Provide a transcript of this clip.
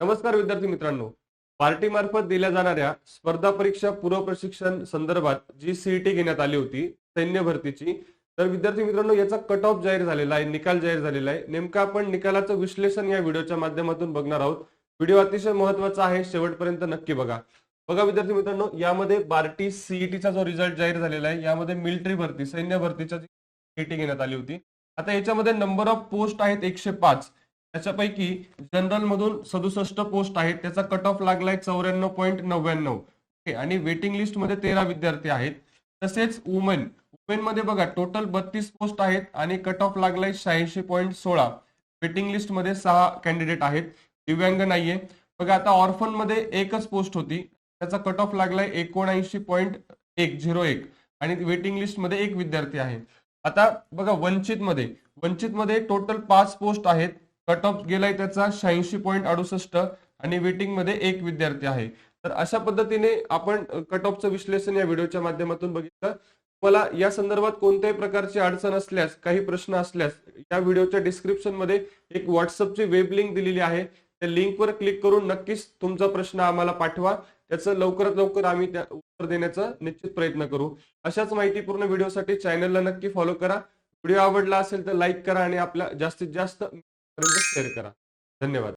नमस्कार विद्यार्थी मित्रांनो. पार्टी मार्फत दिल्या जाणाऱ्या स्पर्धा परीक्षा पूर्व प्रशिक्षण संदर्भात जी सीईटी घेण्यात आली होती सैन्य भरतीची, तर विद्यार्थी मित्रांनो याचा कट ऑफ जाहीर झालेला आहे, निकाल जाहीर झालेला आहे. नेमकं आपण निकालाचं विश्लेषण या व्हिडिओच्या माध्यमातून बघणार आहोत. व्हिडिओ अतिशय महत्त्वाचा आहे, शेवटपर्यंत नक्की बघा. बघा विद्यार्थी मित्रांनो, यामध्ये बार्टी सीईटीचा जो रिझल्ट जाहीर झालेला आहे, यामध्ये मिलिटरी भरती सैन्य भरतीच्या सीईटी घेण्यात आली होती. आता याच्यामध्ये नंबर ऑफ पोस्ट आहेत 105. त्याच्यापैकी जनरल मधून 67 पोस्ट आहेत, त्याचा कट ऑफ लागलाय 94.99. ओके, आणि वेटिंग लिस्ट मध्ये 13 विद्यार्थी आहेत. तसेच वुमेन मध्ये बघा टोटल 32 पोस्ट आहेत आणि कट ऑफ लागलाय 86.16. वेटिंग लिस्ट मध्ये 6 कॅन्डिडेट आहेत, दिव्यांग नाहीये. बघा आता ऑर्फन मध्ये एकच पोस्ट होती, त्याचा कट ऑफ लागलाय 79.101 आणि वेटिंग लिस्ट मध्ये एक विद्यार्थी आहे. आता बघा वंचित मध्ये टोटल 5 पोस्ट आहेत, कट ऑफ गेलाय त्याचा 86.68 आणि वेटिंग मध्ये एक विद्यार्थी आहे. तर अशा पद्धतीने आपण कट ऑफचं विश्लेषण या व्हिडिओच्या माध्यमातून बघितलं. तुम्हाला या संदर्भात कोणत्याही प्रकारची अडचण असल्यास, काही प्रश्न असल्यास, या व्हिडिओच्या डिस्क्रिप्शन मध्ये एक व्हॉट्सअपची वेब लिंक दिलेली आहे. त्या लिंकवर क्लिक करून नक्कीच तुमचा प्रश्न आम्हाला पाठवा. त्याचं लवकरात लवकर आम्ही त्या उत्तर देण्याचा निश्चित प्रयत्न करू. अशाच माहितीपूर्ण व्हिडिओसाठी चॅनलला नक्की फॉलो करा. व्हिडिओ आवडला असेल तर लाईक करा आणि आपल्या जास्तीत जास्त शेअर करा. धन्यवाद.